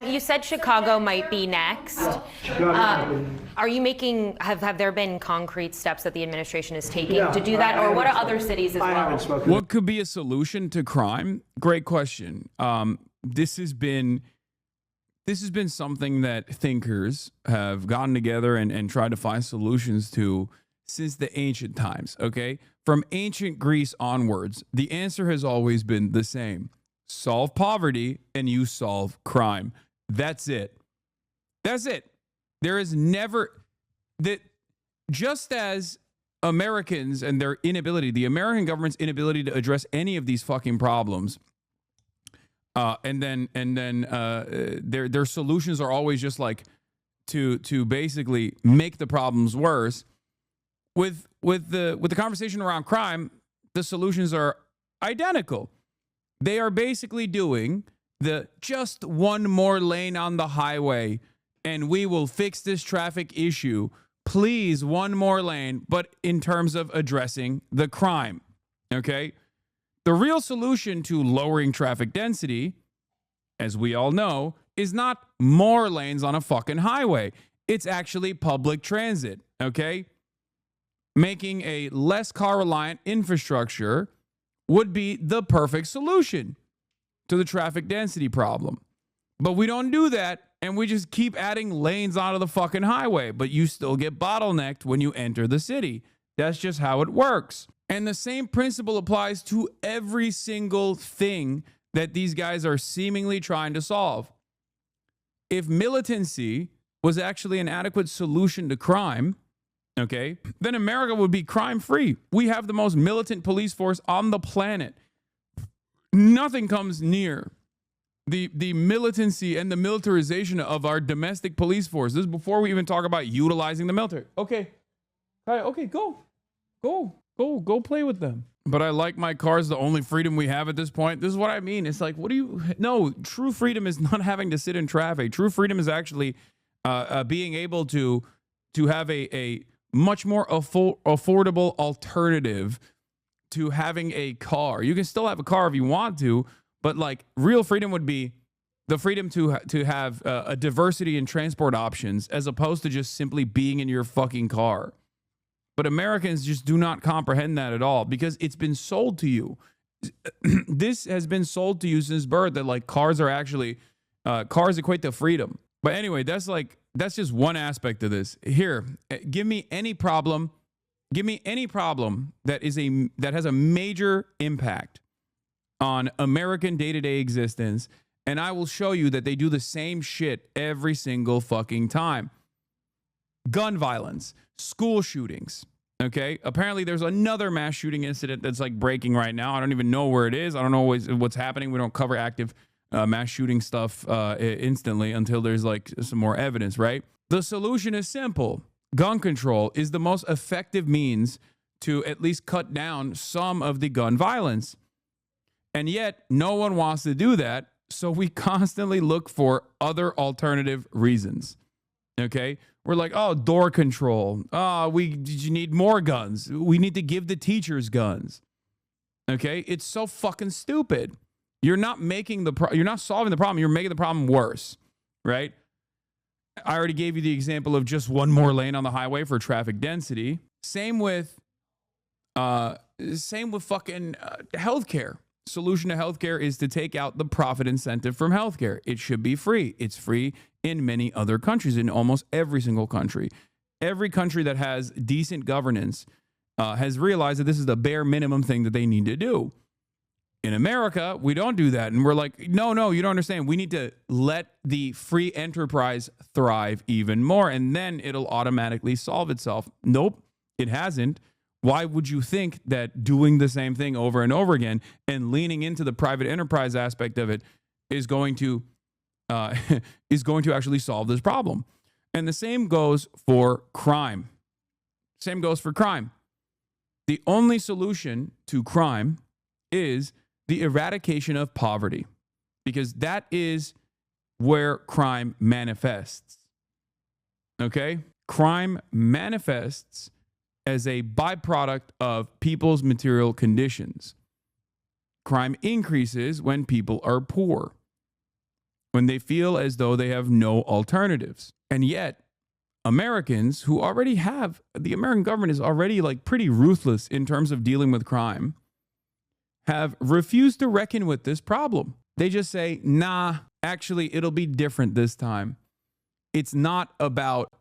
You said Chicago might be next. Are you making, have there been concrete steps that the administration is taking to do that? Or what are other cities as well? What could be a solution to crime? Great question. This has been something that thinkers have gotten together and tried to find solutions to since the ancient times, okay? From ancient Greece onwards, the answer has always been the same. Solve poverty and you solve crime. That's it. That's it. There is never that, just as Americans and their inability, the American government's inability to address any of these fucking problems, and then their solutions are always just like to basically make the problems worse. With the conversation around crime, the solutions are identical. They are basically doing the just one more lane on the highway and we will fix this traffic issue. Please, one more lane, but in terms of addressing the crime, okay? The real solution to lowering traffic density, as we all know, is not more lanes on a fucking highway. It's actually public transit, okay? Making a less car-reliant infrastructure would be the perfect solution to the traffic density problem. But we don't do that, and we just keep adding lanes onto the fucking highway, but you still get bottlenecked when you enter the city. That's just how it works. And the same principle applies to every single thing that these guys are seemingly trying to solve. If militancy was actually an adequate solution to crime, okay, then America would be crime-free. We have the most militant police force on the planet. Nothing comes near the militancy and the militarization of our domestic police force. This is before we even talk about utilizing the military. Okay. All right, okay, go play with them. But I like my cars, the only freedom we have at this point. This is what I mean. It's like, no, true freedom is not having to sit in traffic. True freedom is actually being able to have a much more affordable alternative to having a car. You can still have a car if you want to, but like real freedom would be the freedom to have a diversity in transport options as opposed to just simply being in your fucking car. But Americans just do not comprehend that at all because it's been sold to you. This has been sold to you since birth that like cars are actually, cars equate to freedom. But anyway, that's just one aspect of this. Here, give me any problem that has a major impact on American day-to-day existence, and I will show you that they do the same shit every single fucking time. Gun violence, school shootings, okay? Apparently there's another mass shooting incident that's like breaking right now. I don't even know where it is. I don't know what's happening. We don't cover active mass shooting stuff instantly until there's like some more evidence, right? The solution is simple. Gun control is the most effective means to at least cut down some of the gun violence. And yet no one wants to do that. So we constantly look for other alternative reasons. Okay. We're like, oh, door control. You need more guns. We need to give the teachers guns. Okay. It's so fucking stupid. You're not you're not solving the problem. You're making the problem worse. Right. I already gave you the example of just one more lane on the highway for traffic density. Same with fucking healthcare. Solution to healthcare is to take out the profit incentive from healthcare. It should be free. It's free in many other countries, in almost every single country. Every country that has decent governance has realized that this is the bare minimum thing that they need to do. In America, we don't do that. And we're like, no, you don't understand. We need to let the free enterprise thrive even more, and then it'll automatically solve itself. Nope, it hasn't. Why would you think that doing the same thing over and over again and leaning into the private enterprise aspect of it is going to actually solve this problem? And the same goes for crime. The only solution to crime is the eradication of poverty, because that is where crime manifests. Okay? Crime manifests as a byproduct of people's material conditions. Crime increases when people are poor. when they feel as though they have no alternatives. And yet, Americans who already have, the American government is already like pretty ruthless in terms of dealing with crime, have refused to reckon with this problem. They just say, nah, actually, it'll be different this time. It's not about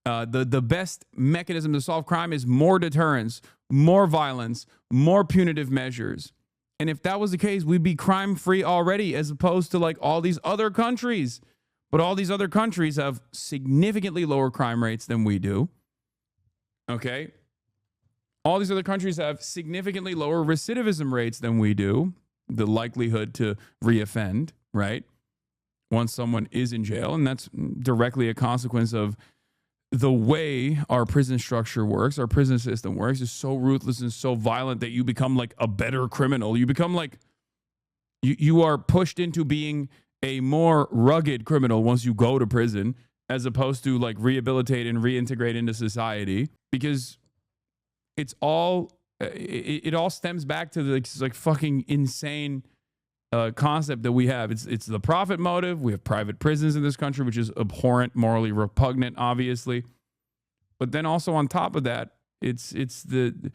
the best mechanism to solve crime is more deterrence, more violence, more punitive measures. And if that was the case, we'd be crime free already, as opposed to like all these other countries. But all these other countries have significantly lower crime rates than we do. Okay. All these other countries have significantly lower recidivism rates than we do. The likelihood to reoffend, right? Once someone is in jail. And that's directly a consequence of the way our prison structure works, our prison system works, is so ruthless and so violent that you become like a better criminal. You become like, you are pushed into being a more rugged criminal once you go to prison, as opposed to like rehabilitate and reintegrate into society, because it's all, it all stems back to the like fucking insane concept that we have. It's the profit motive. We have private prisons in this country, which is abhorrent, morally repugnant, obviously. But then also on top of that, it's the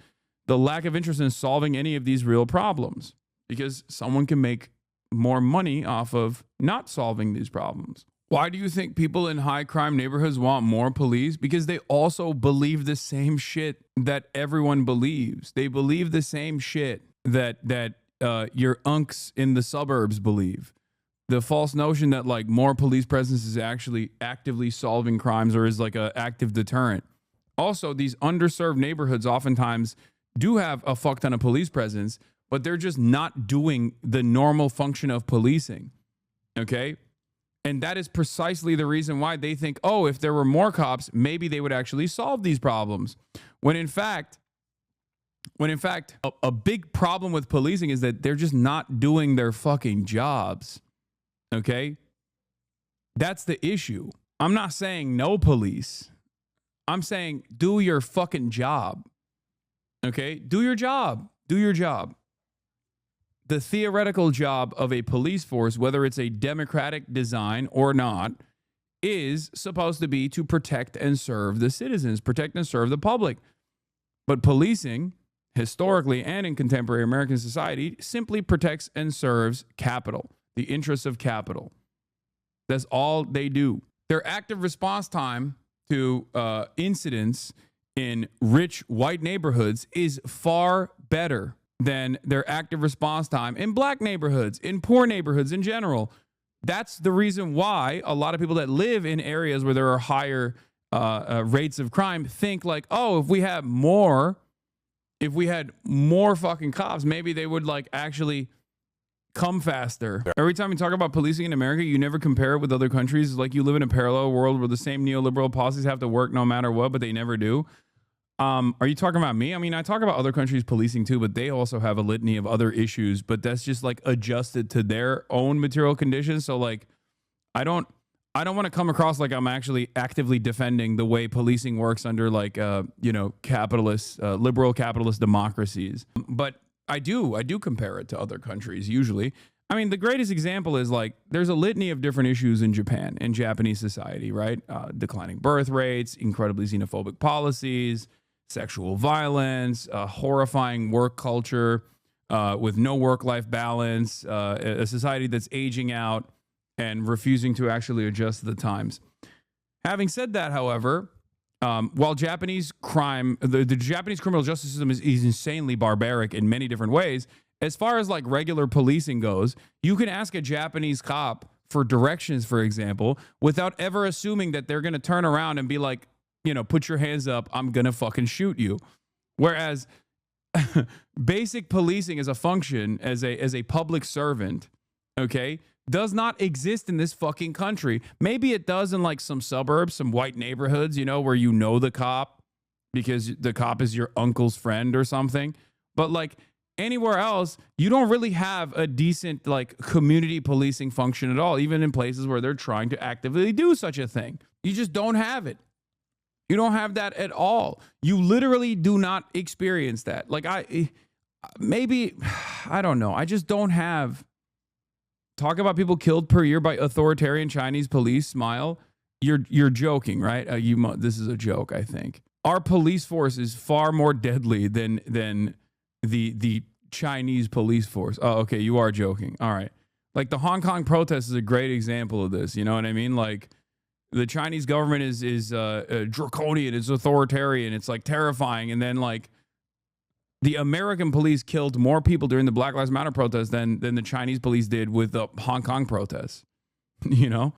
lack of interest in solving any of these real problems, because someone can make more money off of not solving these problems. Why do you think people in high crime neighborhoods want more police? Because they also believe the same shit that everyone believes. They believe the same shit that your unks in the suburbs believe. The false notion that like more police presence is actually actively solving crimes or is like an active deterrent. Also, these underserved neighborhoods oftentimes do have a fuck ton of police presence, but they're just not doing the normal function of policing. Okay? And that is precisely the reason why they think, oh, if there were more cops, maybe they would actually solve these problems. When in fact, a big problem with policing is that they're just not doing their fucking jobs. Okay? That's the issue. I'm not saying no police. I'm saying do your fucking job. Okay? Do your job. Do your job. The theoretical job of a police force, whether it's a democratic design or not, is supposed to be to protect and serve the citizens, protect and serve the public. But policing, historically and in contemporary American society, simply protects and serves capital, the interests of capital. That's all they do. Their active response time to incidents in rich white neighborhoods is far better than their active response time in black neighborhoods, in poor neighborhoods in general. That's the reason why a lot of people that live in areas where there are higher rates of crime think like, oh, if we had more fucking cops, maybe they would like actually come faster. Every time you talk about policing in America, you never compare it with other countries. Like you live in a parallel world where the same neoliberal policies have to work no matter what, but they never do. Are you talking about me? I mean, I talk about other countries policing too, but they also have a litany of other issues, but that's just like adjusted to their own material conditions. So like, I don't want to come across like I'm actually actively defending the way policing works under like, capitalist, liberal capitalist democracies. But I do compare it to other countries usually. I mean, the greatest example is like, there's a litany of different issues in Japan, in Japanese society, right? Declining birth rates, incredibly xenophobic policies, sexual violence, horrifying work culture with no work-life balance, a society that's aging out and refusing to actually adjust to the times. Having said that, however, while Japanese crime, the Japanese criminal justice system is insanely barbaric in many different ways, as far as like regular policing goes, you can ask a Japanese cop for directions, for example, without ever assuming that they're going to turn around and be like, put your hands up, I'm going to fucking shoot you. Whereas basic policing as a function, as a public servant, okay, does not exist in this fucking country. Maybe it does in like some suburbs, some white neighborhoods, where the cop because the cop is your uncle's friend or something. But like anywhere else, you don't really have a decent like community policing function at all, even in places where they're trying to actively do such a thing. You just don't have it. You don't have that at all. You literally do not experience that. Like I don't know. I just don't have Talk about people killed per year by authoritarian Chinese police. Smile. You're joking, right? This is a joke, I think. Our police force is far more deadly than the Chinese police force. Oh, okay, you are joking. All right. Like the Hong Kong protest is a great example of this. You know what I mean? Like the Chinese government is draconian, it's authoritarian, it's like terrifying, and then like the American police killed more people during the Black Lives Matter protest than the Chinese police did with the Hong Kong protests. You know?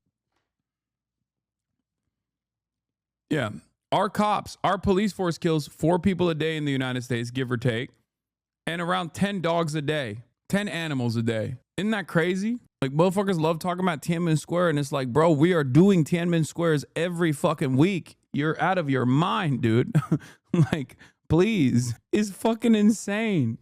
Yeah. Our police force kills 4 people a day in the United States, give or take, and around 10 dogs a day, 10 animals a day. Isn't that crazy? Like, motherfuckers love talking about Tiananmen Square, and it's like, bro, we are doing Tiananmen Squares every fucking week. You're out of your mind, dude. Like, please. It's fucking insane.